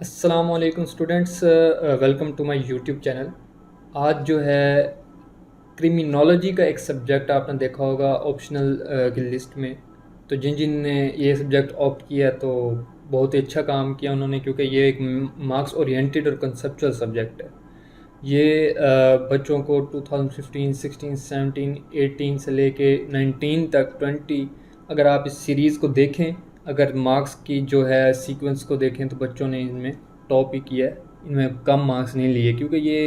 अस्सलाम वालेकुम students, welcome to my YouTube channel. आज जो है क्रिमिनोलॉजी का एक सब्जेक्ट आपने देखा होगा ऑप्शनल की लिस्ट में। तो जिन जिन ने ये सब्जेक्ट ऑप्ट किया तो बहुत ही अच्छा काम किया उन्होंने, क्योंकि ये एक मार्क्स ओरिएंटेड और कंसेप्चुअल सब्जेक्ट है। ये बच्चों को 2015, 16, 17, 18 से लेके 19 तक 20, अगर आप इस सीरीज़ को देखें, अगर मार्क्स की जो है सीक्वेंस को देखें तो बच्चों ने इनमें टॉप ही किया है। इनमें कम मार्क्स नहीं लिए, क्योंकि ये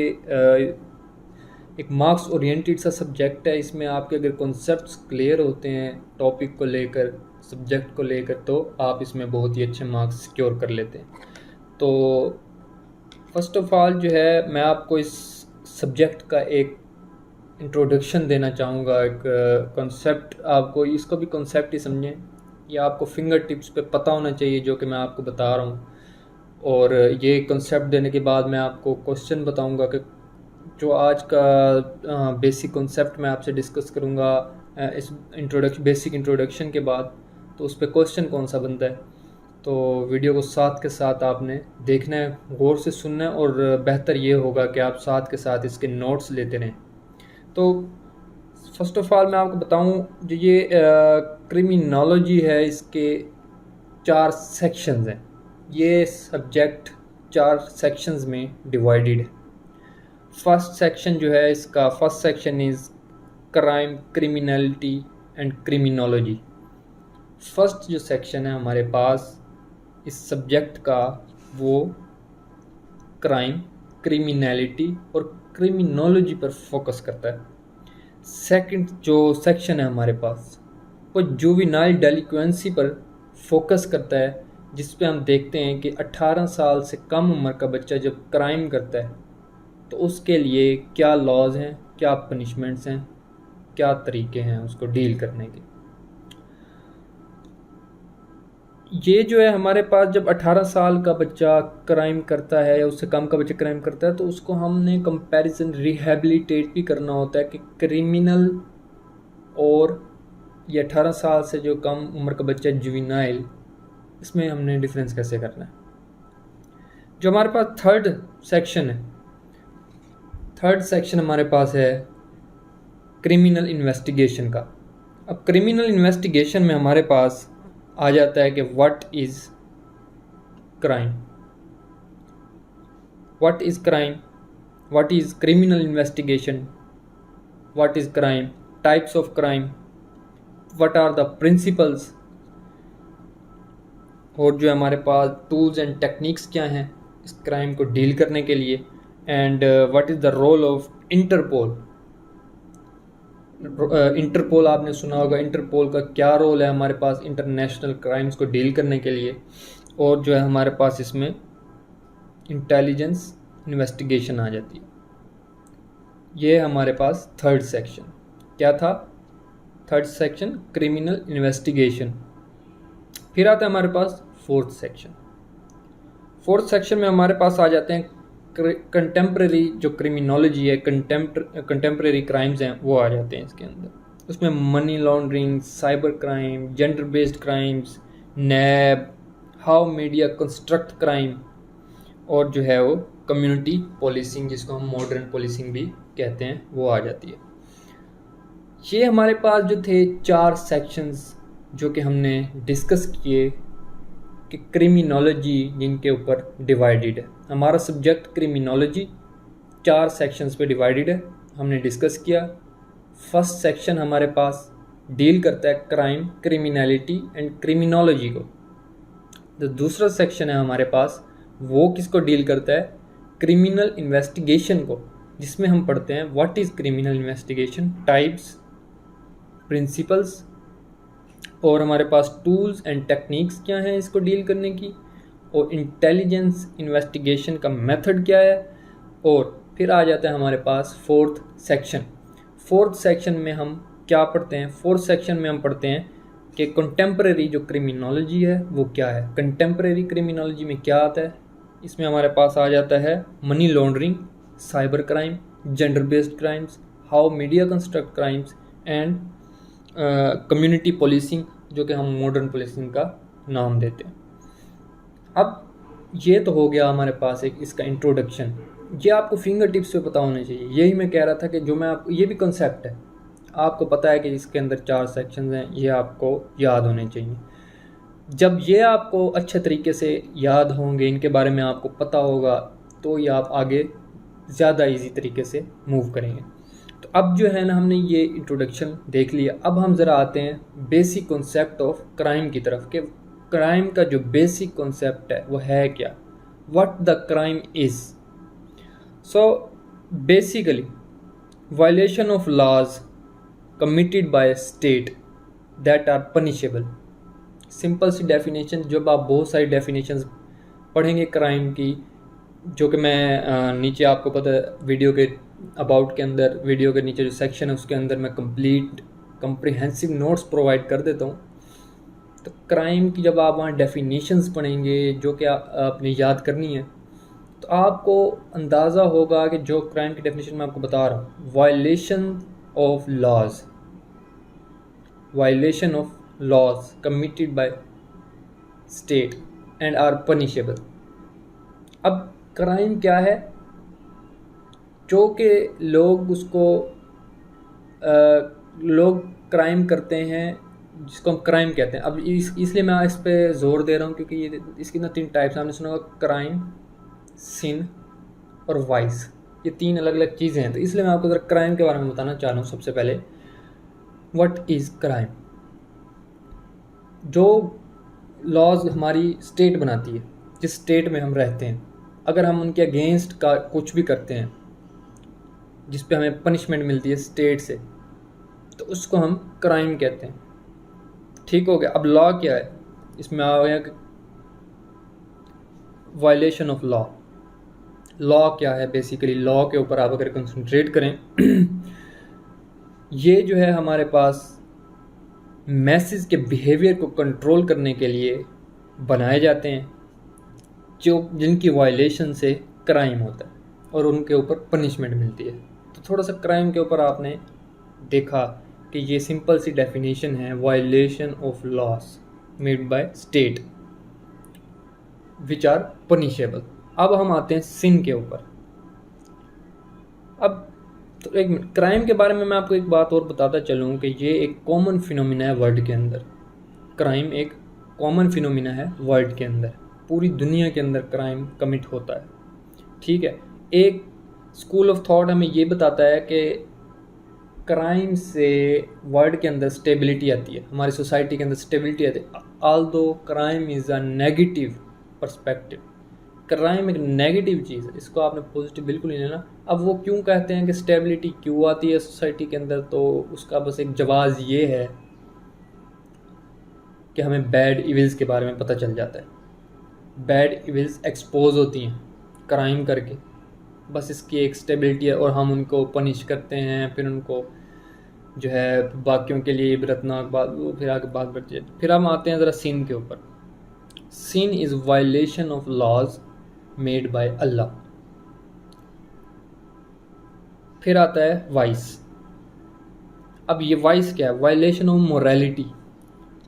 एक मार्क्स ओरिएंटेड सा सब्जेक्ट है। इसमें आपके अगर कॉन्सेप्ट्स क्लियर होते हैं टॉपिक को लेकर, सब्जेक्ट को लेकर, तो आप इसमें बहुत ही अच्छे मार्क्स सिक्योर कर लेते हैं। तो फर्स्ट ऑफ ऑल जो है मैं आपको इस सब्जेक्ट का एक इंट्रोडक्शन देना चाहूँगा। एक कॉन्सेप्ट, आपको इसको भी कॉन्सेप्ट ही समझें। ये आपको फिंगर टिप्स पे पता होना चाहिए जो कि मैं आपको बता रहा हूँ। और ये कॉन्सेप्ट देने के बाद मैं आपको क्वेश्चन बताऊँगा कि जो आज का बेसिक कॉन्सेप्ट मैं आपसे डिस्कस करूँगा इस बेसिक इंट्रोडक्शन के बाद, तो उस पर क्वेश्चन कौन सा बनता है। तो वीडियो को साथ के साथ आपने देखना है, गौर से सुनना है, और बेहतर ये होगा कि आप साथ के साथ इसके नोट्स लेते रहें। तो फर्स्ट ऑफ ऑल मैं आपको बताऊं, जो ये क्रिमिनोलॉजी है, इसके 4 सेक्शंस हैं। ये सब्जेक्ट 4 सेक्शंस में डिवाइडेड है। फर्स्ट सेक्शन जो है इसका, first section is crime, criminality and criminology. First जो सेक्शन है हमारे पास इस सब्जेक्ट का, वो क्राइम, क्रिमिनलिटी और क्रिमिनोलॉजी पर फोकस करता है। सेकंड जो सेक्शन है हमारे पास, वो जुवेनाइल डेलिक्वेंसी पर फोकस करता है, जिस पे हम देखते हैं कि 18 साल से कम उम्र का बच्चा जब क्राइम करता है तो उसके लिए क्या लॉज हैं, क्या पनिशमेंट्स हैं, क्या तरीके हैं उसको डील करने के। ये जो है हमारे पास, जब 18 साल का बच्चा क्राइम करता है या उससे कम का बच्चा क्राइम करता है, तो उसको हमने कंपैरिजन रिहैबिलिटेट भी करना होता है कि क्रिमिनल और ये 18 साल से जो कम उम्र का बच्चा जुवेनाइल, इसमें हमने डिफरेंस कैसे करना है। जो हमारे पास थर्ड सेक्शन है, थर्ड सेक्शन हमारे पास है क्रिमिनल इन्वेस्टिगेशन का। अब क्रिमिनल इन्वेस्टिगेशन में हमारे पास आ जाता है कि what is crime, what is crime, what is criminal investigation, what is crime, types of crime, what are the principles, और जो हमारे पास टूल्स एंड टेक्निक्स क्या हैं इस क्राइम को डील करने के लिए, and what is the role of Interpol. Interpol आपने सुना होगा, इंटरपोल का क्या रोल है हमारे पास इंटरनेशनल क्राइम्स को डील करने के लिए। और जो है हमारे पास इसमें इंटेलिजेंस इन्वेस्टिगेशन आ जाती है। ये हमारे पास थर्ड सेक्शन क्या था, थर्ड सेक्शन क्रिमिनल इन्वेस्टिगेशन। फिर आता है हमारे पास फोर्थ सेक्शन। फोर्थ सेक्शन में हमारे पास आ जाते हैं कंटेम्प्रेरी जो क्रिमिनोलॉजी है, कंटेम्प्रेरी क्राइम्स हैं, वो आ जाते हैं इसके अंदर। उसमें money laundering, cyber crime, gender based crimes, NAB, how media construct crime, और जो है वो कम्युनिटी पोलिसिंग, जिसको हम मॉडर्न पोलिसिंग भी कहते हैं, वो आ जाती है। ये हमारे पास जो थे 4 सेक्शंस जो कि हमने डिस्कस किए कि क्रिमिनोलॉजी जिनके ऊपर डिवाइडेड है। हमारा सब्जेक्ट क्रिमिनोलॉजी 4 सेक्शंस पे डिवाइडेड है, हमने डिस्कस किया। फर्स्ट सेक्शन हमारे पास डील करता है क्राइम, क्रिमिनलिटी एंड क्रिमिनोलॉजी को। जो दूसरा सेक्शन है हमारे पास, वो किसको डील करता है, क्रिमिनल इन्वेस्टिगेशन को, जिसमें हम पढ़ते हैं what is criminal investigation, types, principles, और हमारे पास टूल्स एंड टेक्निक्स क्या हैं इसको डील करने की, और इंटेलिजेंस इन्वेस्टिगेशन का मेथड क्या है। और फिर आ जाता है हमारे पास फोर्थ सेक्शन। फोर्थ सेक्शन में हम क्या पढ़ते हैं, फोर्थ सेक्शन में हम पढ़ते हैं कि कंटेम्प्रेरी जो क्रिमिनोलॉजी है वो क्या है। कंटेम्प्रेरी क्रिमिनोलॉजी में क्या आता है, इसमें हमारे पास आ जाता है money laundering, cyber crime, gender based crimes, how media construct crimes, and community policing, जो कि हम मॉडर्न पोलिसिंग का नाम देते हैं। अब ये तो हो गया हमारे पास एक इसका इंट्रोडक्शन। ये आपको फिंगर टिप्स पे पता होना चाहिए। यही मैं कह रहा था कि जो मैं आपको, ये भी कंसेप्ट है, आपको पता है कि इसके अंदर 4 सेक्शंस हैं, ये आपको याद होने चाहिए। जब ये आपको अच्छे तरीके से याद होंगे, इनके बारे में आपको पता होगा, तो ये आप आगे ज़्यादा इजी तरीके से मूव करेंगे। तो अब जो है ना, हमने ये इंट्रोडक्शन देख लिया। अब हम ज़रा आते हैं बेसिक कॉन्सेप्ट ऑफ क्राइम की तरफ, कि क्राइम का जो बेसिक कॉन्सेप्ट है वो है क्या, what the crime is. So basically violation of laws committed by state that are punishable. Simple सी डेफिनेशन, जब आप बहुत सारी डेफिनेशंस पढ़ेंगे क्राइम की, जो कि मैं नीचे आपको पता है वीडियो के अबाउट के अंदर, वीडियो के नीचे जो सेक्शन है उसके अंदर मैं कंप्लीट कम्प्रिहेंसिव नोट्स प्रोवाइड कर देता हूँ। तो क्राइम की जब आप वहाँ डेफिनेशंस पढ़ेंगे, जो कि आपने याद करनी है, तो आपको अंदाज़ा होगा कि जो क्राइम की डेफिनेशन मैं आपको बता रहा हूँ, violation of laws, violation of laws committed by state and are punishable. अब क्राइम क्या है, जो कि लोग उसको लोग क्राइम करते हैं, जिसको हम क्राइम कहते हैं। अब इसलिए मैं इस पे जोर दे रहा हूँ क्योंकि ये इसकी ना 3 टाइप्स आपने सुना होगा, क्राइम, सिन और वाइस। ये 3 अलग अलग चीज़ें हैं। तो इसलिए मैं आपको ज़रा क्राइम के बारे में बताना चाह रहा हूँ। सबसे पहले, व्हाट इज़ क्राइम। जो लॉज हमारी स्टेट बनाती है, जिस स्टेट में हम रहते हैं, अगर हम उनके अगेंस्ट का कुछ भी करते हैं जिस पे हमें पनिशमेंट मिलती है स्टेट से, तो उसको हम क्राइम कहते हैं। ठीक हो गया। अब लॉ क्या है, इसमें आ गया कि वायलेशन ऑफ लॉ। लॉ क्या है, बेसिकली लॉ के ऊपर आप अगर कंसंट्रेट करें ये जो है हमारे पास मैसेज के बिहेवियर को कंट्रोल करने के लिए बनाए जाते हैं, जो जिनकी वायलेशन से क्राइम होता है और उनके ऊपर पनिशमेंट मिलती है। तो थोड़ा सा क्राइम के ऊपर आपने देखा कि ये सिंपल सी डेफिनेशन है, violation of laws made by state which are punishable. अब हम आते हैं सिन के ऊपर। अब तो एक क्राइम के बारे में मैं आपको एक बात और बताता चलूँ कि ये एक कॉमन फिनोमिना है वर्ल्ड के अंदर। क्राइम एक कॉमन फिनोमिना है वर्ल्ड के अंदर, पूरी दुनिया के अंदर क्राइम कमिट होता है। ठीक है। एक स्कूल ऑफ थॉट हमें ये बताता है कि क्राइम से वर्ल्ड के अंदर स्टेबिलिटी आती है, हमारी सोसाइटी के अंदर स्टेबिलिटी आती है। Although crime is a negative perspective. Crime एक नेगेटिव चीज़ है, इसको आपने पॉजिटिव बिल्कुल नहीं लेना। अब वो क्यों कहते हैं कि स्टेबिलिटी क्यों आती है सोसाइटी के अंदर, तो उसका बस एक जवाब ये है कि हमें बैड इविल्स के बारे में पता चल जाता है। बैड इविल्स एक्सपोज होती हैं क्राइम करके, बस इसकी एक स्टेबिलिटी है और हम उनको पनिश करते हैं, फिर उनको जो है बाकियों के लिए इबरतनाक बात, वो फिर आगे बात बढ़ती है। फिर हम आते हैं ज़रा सिन के ऊपर। Sin is violation of laws made by Allah. फिर आता है वाइस। अब ये वाइस क्या है, वायलेशन ऑफ मोरालिटी।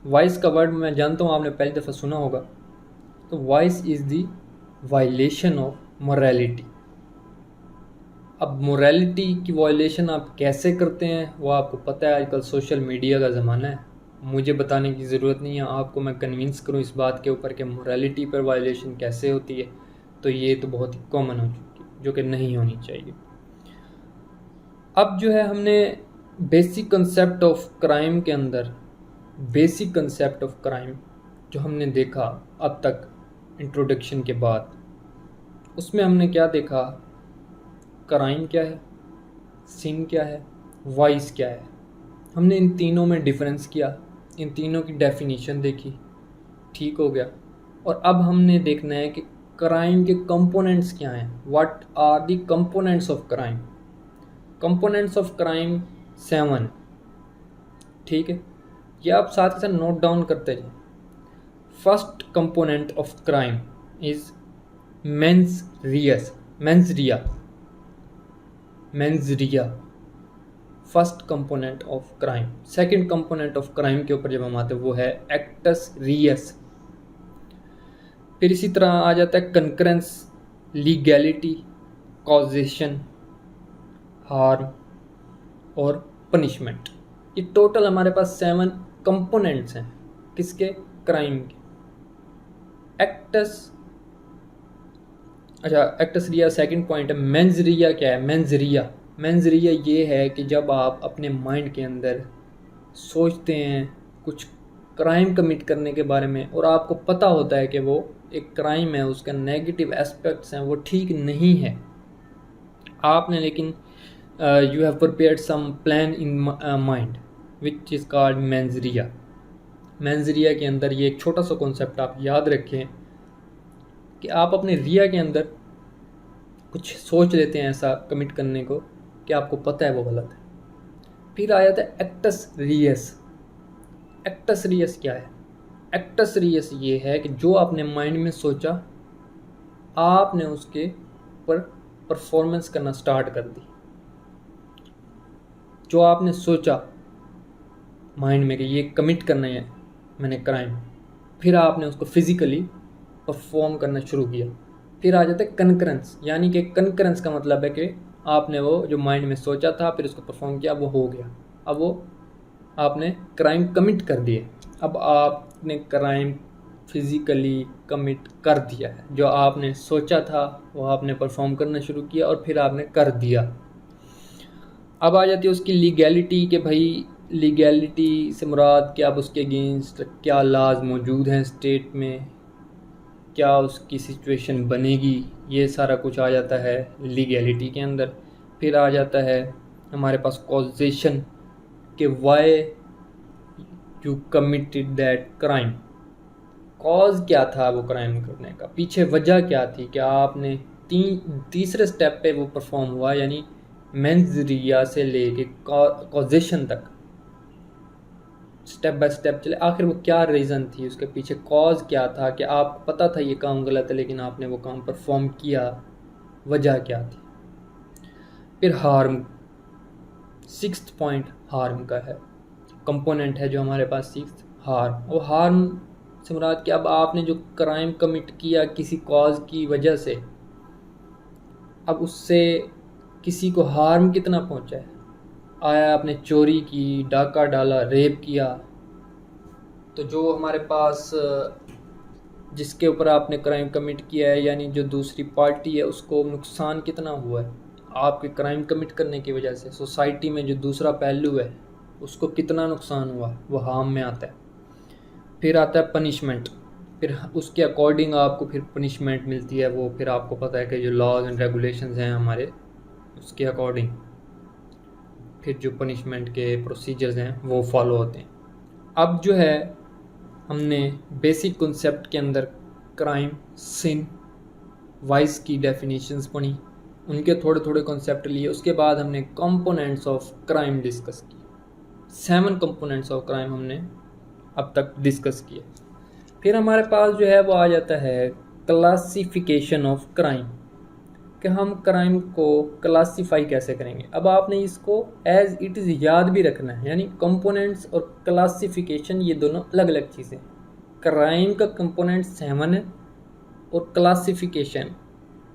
वाइस का वर्ड मैं जानता हूँ आपने पहली दफ़ा सुना होगा। तो vice is the violation of morality. अब मोरालिटी की वायलेशन आप कैसे करते हैं वो आपको पता है, आजकल सोशल मीडिया का ज़माना है, मुझे बताने की ज़रूरत नहीं है आपको। मैं कन्विंस करूँ इस बात के ऊपर कि मोरालिटी पर वायलेशन कैसे होती है, तो ये तो बहुत ही कॉमन हो चुकी है, जो कि नहीं होनी चाहिए। अब जो है हमने बेसिक कंसेप्ट ऑफ क्राइम के अंदर, बेसिक कंसेप्ट ऑफ क्राइम जो हमने देखा अब तक इंट्रोडक्शन के बाद, उसमें हमने क्या देखा, क्राइम क्या है, सिन क्या है, वाइस क्या है। हमने इन तीनों में डिफरेंस किया, इन तीनों की डेफिनेशन देखी। ठीक हो गया। और अब हमने देखना है कि क्राइम के कंपोनेंट्स क्या हैं, what are the components of crime. Components of crime 7। ठीक है, ये आप साथ के साथ नोट डाउन करते जाइए। First component of crime is mains Riya. First component of crime. Second component of crime के ऊपर जब हम आते हैं वो है एक्टस रियस। फिर इसी तरह आ जाता है कंकरेंस, लीगैलिटी, कॉजेशन, हार्म और पनिशमेंट। ये टोटल हमारे पास 7 कंपोनेंट्स हैं किसके, क्राइम के। एक्टस, अच्छा एक्टस रिया सेकंड पॉइंट है। मेंस रिया क्या है, मेंस रिया, मेंस रिया ये है कि जब आप अपने माइंड के अंदर सोचते हैं कुछ क्राइम कमिट करने के बारे में और आपको पता होता है कि वो एक क्राइम है, उसका नेगेटिव एस्पेक्ट्स हैं, वो ठीक नहीं है, आपने लेकिन you have prepared some plan in mind which is called mens rea. Mens rea के अंदर ये एक छोटा सा कॉन्सेप्ट आप याद रखें कि आप अपने रिया के अंदर कुछ सोच लेते हैं ऐसा कमिट करने को कि आपको पता है वो गलत है। फिर आ जाता है एक्टस रियस। एक्टस रियस क्या है, एक्टस रियस ये है कि जो आपने माइंड में सोचा आपने उसके पर परफॉर्मेंस करना स्टार्ट कर दी। जो आपने सोचा माइंड में कि ये कमिट करना है मैंने क्राइम, फिर आपने उसको फिजिकली परफॉर्म करना शुरू किया। फिर आ जाता है कनकरेंस, यानी कि कनकरेंस का मतलब है कि आपने वो जो माइंड में सोचा था फिर उसको परफॉर्म किया, वो हो गया, अब वो आपने क्राइम कमिट कर दिए। अब आपने क्राइम फिजिकली कमिट कर दिया है, जो आपने सोचा था वो आपने परफॉर्म करना शुरू किया और फिर आपने कर दिया। अब आ जाती है उसकी लीगैलिटी कि भाई लीगैलिटी से मुराद क्या, अब उसके अगेंस्ट क्या लॉज मौजूद हैं स्टेट में, क्या उसकी सिचुएशन बनेगी, ये सारा कुछ आ जाता है लीगैलिटी के अंदर। फिर आ जाता है हमारे पास कॉजेशन कि why you committed that crime, cause क्या था वो क्राइम करने का, पीछे वजह क्या थी, क्या आपने तीसरे स्टेप पे वो परफॉर्म हुआ, यानी मेंजरिया से लेके कॉजेशन तक स्टेप बाय स्टेप चले, आखिर वो क्या रीज़न थी, उसके पीछे कॉज क्या था कि आपको पता था ये काम गलत है लेकिन आपने वो काम परफॉर्म किया, वजह क्या थी। फिर हार्म, सिक्स्थ पॉइंट हार्म का है, कंपोनेंट है जो हमारे पास सिक्स्थ, हार्म। और हार्म से मुराद कि अब आपने जो क्राइम कमिट किया किसी कॉज की वजह से, अब उससे किसी को हार्म कितना पहुंचा है, आया आपने चोरी की, डाका डाला, रेप किया, तो जो हमारे पास जिसके ऊपर आपने क्राइम कमिट किया है यानी जो दूसरी पार्टी है उसको नुकसान कितना हुआ है आपके क्राइम कमिट करने की वजह से, सोसाइटी में जो दूसरा पहलू है उसको कितना नुकसान हुआ, वो हार्म में आता है। फिर आता है पनिशमेंट, फिर उसके अकॉर्डिंग आपको फिर पनिशमेंट मिलती है, वो फिर आपको पता है कि जो लॉज एंड रेगुलेशंस हैं हमारे उसके अकॉर्डिंग फिर जो पनिशमेंट के प्रोसीजर्स हैं वो फॉलो होते हैं। अब जो है हमने बेसिक कॉन्सेप्ट के अंदर क्राइम, सिन, वाइस की डेफिनेशंस पढ़ी, उनके थोड़े थोड़े कॉन्सेप्ट लिए, उसके बाद हमने कंपोनेंट्स ऑफ क्राइम डिस्कस किए। 7 कंपोनेंट्स ऑफ क्राइम हमने अब तक डिस्कस किए। फिर हमारे पास जो है वो आ जाता है क्लासिफिकेशन ऑफ क्राइम, कि हम क्राइम को क्लासीफाई कैसे करेंगे। अब आपने इसको एज इट इज़ याद भी रखना है, यानी कंपोनेंट्स और क्लासिफिकेशन ये दोनों अलग अलग चीज़ें। क्राइम का कंपोनेंट 7 है और क्लासिफिकेशन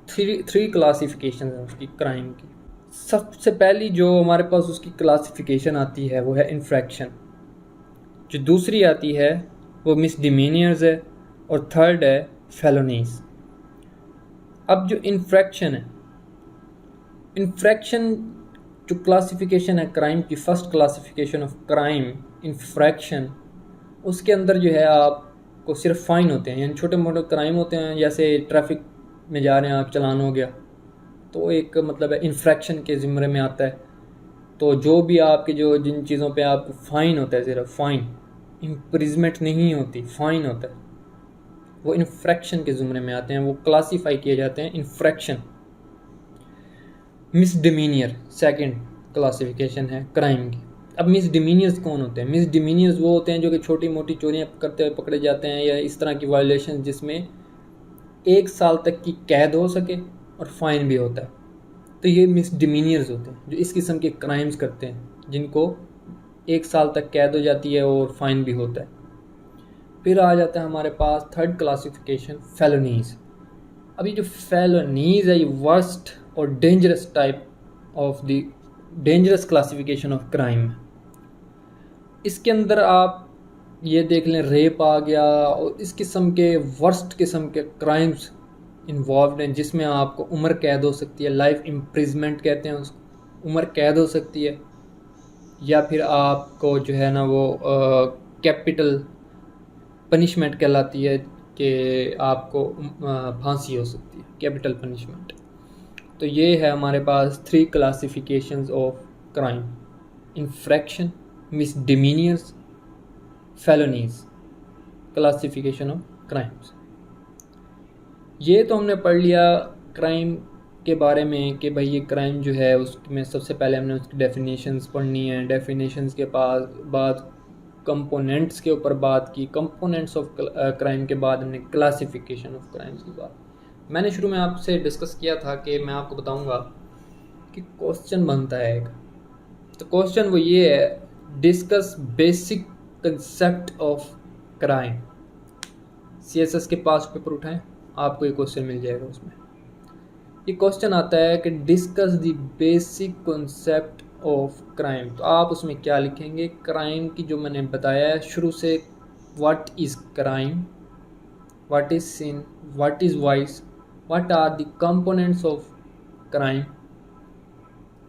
थ्री क्लासिफिकेशन है उसकी क्राइम की। सबसे पहली जो हमारे पास उसकी क्लासिफिकेशन आती है वो है इन्फ्रैक्शन, जो दूसरी आती है वो मिसडिमीनियर्स है और थर्ड है फेलोनीज। अब जो इन्फ्रैक्शन है, इन्फ्रैक्शन जो क्लासिफिकेशन है क्राइम की, फर्स्ट क्लासिफिकेशन ऑफ क्राइम इन्फ्रैक्शन, उसके अंदर जो है आपको सिर्फ फ़ाइन होते हैं, यानी छोटे मोटे क्राइम होते हैं, जैसे ट्रैफिक में जा रहे हैं आप, चलान हो गया तो एक मतलब है इन्फ्रैक्शन के ज़िम्मे में आता है। तो जो भी आपके जो जिन चीज़ों पे आपको फ़ाइन होता है, सिर्फ फ़ाइन, इम्प्रिजमेंट नहीं होती, फ़ाइन होता है, वो इन्फ्रैक्शन के ज़ुमरे में आते हैं, वो क्लासीफाई किए जाते हैं इन्फ्रैक्शन। मिसडिमीनियर सेकंड क्लासिफिकेशन है क्राइम की। अब मिसडिमीनियर्स कौन होते हैं? मिसडिमीनियर्स वो होते हैं जो कि छोटी मोटी चोरियां करते हुए पकड़े जाते हैं या इस तरह की वायलेशन जिसमें 1 साल तक की कैद हो सके और फाइन भी होता है, तो ये मिसडिमीनियर्स होते हैं जो इस किस्म के क्राइम्स करते हैं जिनको 1 साल तक कैद हो जाती है और फाइन भी होता है। फिर आ जाता है हमारे पास थर्ड क्लासिफिकेशन, फेलोनीज। अभी जो फेलोनीज है ये वर्स्ट और dangerous type of the dangerous classification ऑफ क्राइम। इसके अंदर आप ये देख लें, रेप आ गया और इस किस्म के वर्स्ट किस्म के क्राइम्स इन्वॉल्व हैं, जिसमें आपको उम्र कैद हो सकती है, लाइफ इम्प्रिजमेंट कहते हैं उसको, उम्र कैद हो सकती है, या फिर आपको जो है ना वो कैपिटल पनिशमेंट कहलाती है कि आपको फांसी हो सकती है, कैपिटल पनिशमेंट। तो ये है हमारे पास 3 classifications of crime: infraction, misdemeanors, felonies, classification of crimes. ये तो हमने पढ़ लिया क्राइम के बारे में कि भाई ये क्राइम जो है उसमें सबसे पहले हमने उसकी डेफिनेशंस पढ़नी है। डेफिनेशंस के बाद कंपोनेंट्स के ऊपर बात की, कंपोनेंट्स ऑफ क्राइम के बाद हमने क्लासिफिकेशन ऑफ क्राइम्स की बात। मैंने शुरू में आपसे डिस्कस किया था कि मैं आपको बताऊंगा कि क्वेश्चन बनता है एक, तो क्वेश्चन वो ये है, discuss basic concept of crime. CSS के पास पेपर उठाएं, आपको ये क्वेश्चन मिल जाएगा। उसमें ये क्वेश्चन आता है कि discuss the basic concept of crime. तो आप उसमें क्या लिखेंगे? क्राइम की जो मैंने बताया है शुरू से, what is crime, what is sin, what is vice, what are the components of crime,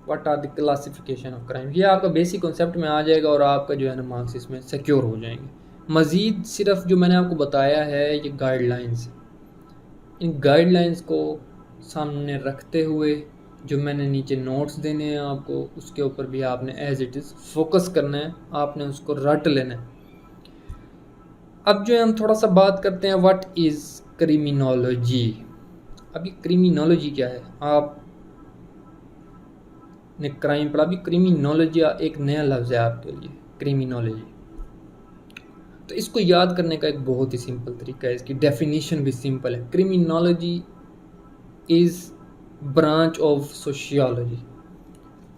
what are द क्लासिफिकेशन ऑफ क्राइम। ये आपका बेसिक कॉन्सेप्ट में आ जाएगा और आपका जो है ना मार्क्स इसमें सिक्योर हो जाएंगे। मज़ीद सिर्फ जो मैंने आपको बताया है ये गाइडलाइंस, इन गाइडलाइंस को सामने रखते हुए जो मैंने नीचे नोट्स देने हैं आपको, उसके ऊपर भी आपने एज इट इज़ फोकस करना है, आपने उसको रट लेना है। अब जो है हम थोड़ा सा बात करते हैं व्हाट इज़ क्रिमिनोलॉजी। अभी क्रिमिनोलॉजी क्या है? आप ने क्राइम पढ़ा, अभी क्रिमिनोलॉजी एक नया लफ्ज़ है आपके लिए, क्रिमिनोलॉजी। तो इसको याद करने का एक बहुत ही सिंपल तरीका है, इसकी डेफिनेशन भी सिंपल है। Criminology is branch of sociology.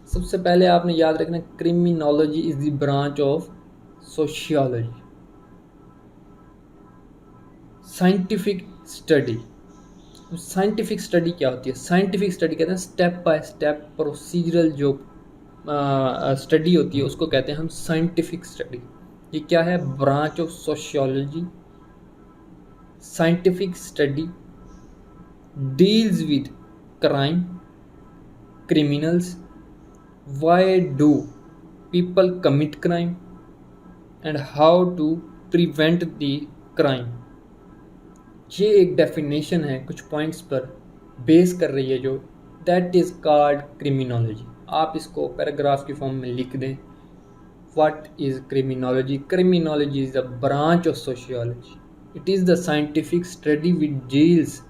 सबसे पहले आपने याद रखना, criminology is the branch of sociology. Scientific study. Scientific study क्या होती है? साइंटिफिक स्टडी कहते हैं स्टेप बाय स्टेप प्रोसीजरल जो स्टडी होती है उसको कहते हैं हम साइंटिफिक स्टडी। ये क्या है? Branch of sociology. Scientific study deals with crime, criminals, why do people commit crime, and how to prevent the crime। ये एक डेफिनेशन है, कुछ पॉइंट्स पर बेस कर रही है जो, दैट इज़ कॉल्ड क्रिमिनोलॉजी। आप इसको पैराग्राफ की फॉर्म में लिख दें, what is criminology. Criminology is the branch of sociology, it is the scientific study which deals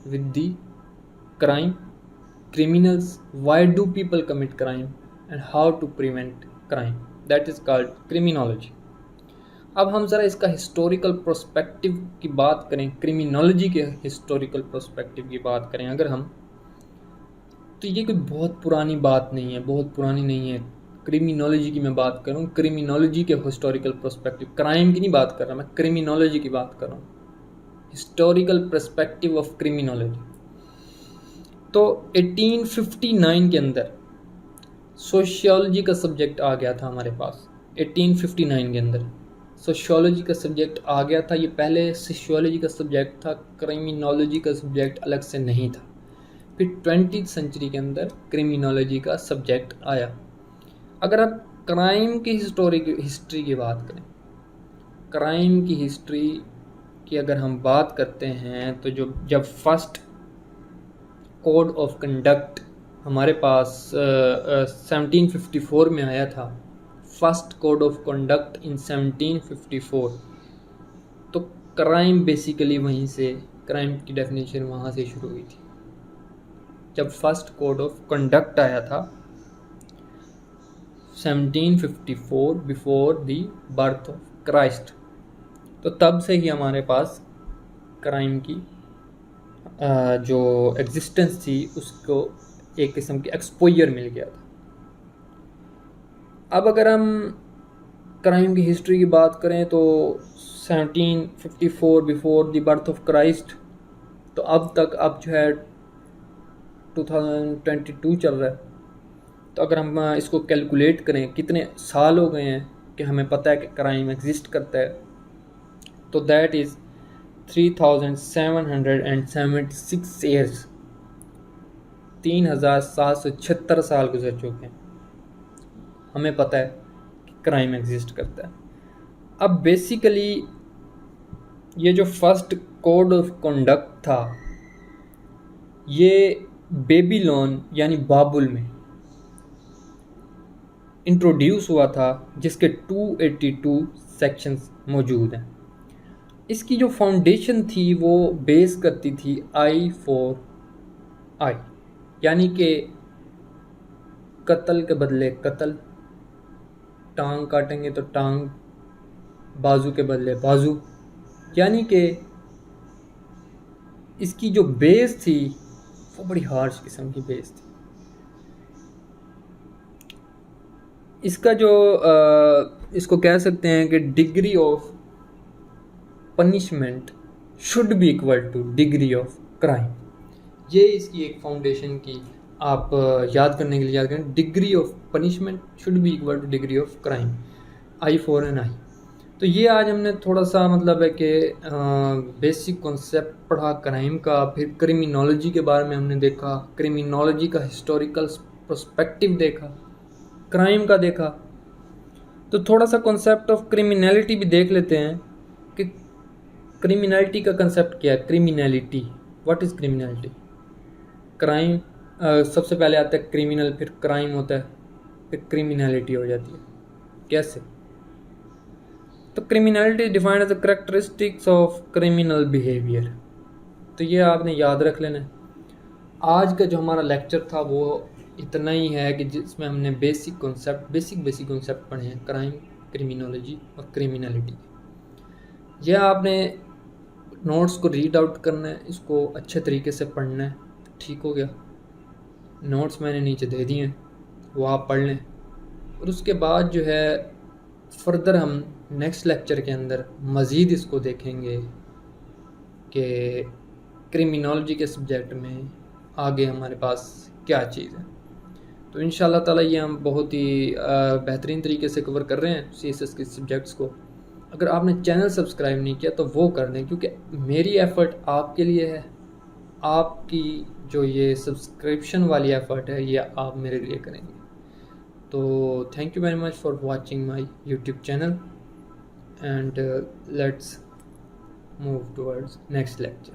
with the crime, criminals, why do people commit crime, and how to prevent crime, that is called criminology। अब हम ज़रा इसका historical perspective की बात करें, criminology के historical perspective की बात करें अगर हम, तो ये कोई बहुत पुरानी बात नहीं है, बहुत पुरानी नहीं है। क्रिमिनोलॉजी की मैं बात करूँ, क्रिमिनोलॉजी के हिस्टोरिकल पर्सपेक्टिव, क्राइम की नहीं बात कर रहा मैं, क्रिमिनोलॉजी की बात कर रहा हूँ, हिस्टोरिकल पर्सपेक्टिव ऑफ क्रिमिनोलॉजी। तो 1859 के अंदर सोशियोलॉजी का सब्जेक्ट आ गया था हमारे पास। 1859 के अंदर सोशियोलॉजी का सब्जेक्ट आ गया था। ये पहले सोशियोलॉजी का सब्जेक्ट था, क्रिमिनोलॉजी का सब्जेक्ट अलग से नहीं था। फिर 20th सेंचुरी के अंदर क्रिमिनोलॉजी का सब्जेक्ट आया। अगर आप क्राइम की हिस्ट्री की बात करें, क्राइम की हिस्ट्री की अगर हम बात करते हैं, तो जब फर्स्ट कोड ऑफ कंडक्ट हमारे पास 1754 में आया था, first code of conduct in 1754, तो क्राइम बेसिकली वहीं से, क्राइम की डेफिनेशन वहाँ से शुरू हुई थी। जब फर्स्ट कोड ऑफ कंडक्ट आया था 1754, before the birth of Christ, तो तब से ही हमारे पास क्राइम की जो एग्जिस्टेंस थी उसको एक किस्म की एक्सपोजर मिल गया था। अब अगर हम क्राइम की हिस्ट्री की बात करें तो 1754 before the birth of Christ, तो अब तक अब जो है 2022 चल रहा है। तो अगर हम इसको कैलकुलेट करें कितने साल हो गए हैं कि हमें पता है कि क्राइम एग्जिस्ट करता है, तो दैट इज़ 3776 ईयर्स, 3776 साल गुजर चुके हैं, हमें पता है कि क्राइम एग्जिस्ट करता है। अब बेसिकली ये जो फर्स्ट कोड ऑफ कंडक्ट था ये बेबीलोन यानी बाबुल में इंट्रोड्यूस हुआ था, जिसके 282 सेक्शंस मौजूद हैं। इसकी जो फाउंडेशन थी वो बेस करती थी आई फॉर आई, यानी कि कत्ल के बदले कत्ल, टांग काटेंगे तो टांग, बाजू के बदले बाजू, यानी कि इसकी जो बेस थी वो बड़ी हार्श किस्म की बेस थी। इसका जो इसको कह सकते हैं कि degree of punishment should be equal to degree of क्राइम। ये इसकी एक फाउंडेशन की आप याद करने के लिए याद करें, degree of punishment should be equal to degree of crime, eye for an eye. तो ये आज हमने थोड़ा सा मतलब है कि बेसिक कॉन्सेप्ट पढ़ा क्राइम का, फिर क्रिमिनोलॉजी के बारे में हमने देखा, क्रिमिनोलॉजी का हिस्टोरिकल पर्सपेक्टिव देखा, क्राइम का देखा। तो थोड़ा सा कॉन्सेप्ट ऑफ क्रिमिनलिटी भी देख लेते हैं कि क्रिमिनलिटी का कंसेप्ट क्या है। Criminality, what is criminality? Crime सबसे पहले आता है क्रिमिनल, फिर क्राइम होता है, फिर क्रिमिनलिटी हो जाती है। कैसे? तो criminality defined as the characteristics of criminal behaviour. तो ये आपने याद रख लेना है। आज का जो हमारा लेक्चर था वो इतना ही है कि जिसमें हमने बेसिक कॉन्सेप्ट पढ़े हैं, क्राइम, क्रिमिनोलॉजी और क्रिमिनलिटी। यह आपने नोट्स को रीड आउट करना है, इसको अच्छे तरीके से पढ़ना है। ठीक हो गया? नोट्स मैंने नीचे दे दिए हैं, वो आप पढ़ लें। और उसके बाद जो है फर्दर हम नेक्स्ट लेक्चर के अंदर मज़ीद इसको देखेंगे कि क्रिमिनोलॉजी के सब्जेक्ट में आगे हमारे पास क्या चीज़ है। तो इंशाल्लाह ताला ये हम बहुत ही बेहतरीन तरीके से कवर कर रहे हैं CSS के सब्जेक्ट्स को। अगर आपने चैनल सब्सक्राइब नहीं किया तो वो कर दें, क्योंकि मेरी एफ़र्ट आपके लिए है। आपकी जो ये सब्सक्रिप्शन वाली एफ़र्ट है ये आप मेरे लिए करेंगे। तो thank you very much for watching my YouTube channel and let's move towards next lecture.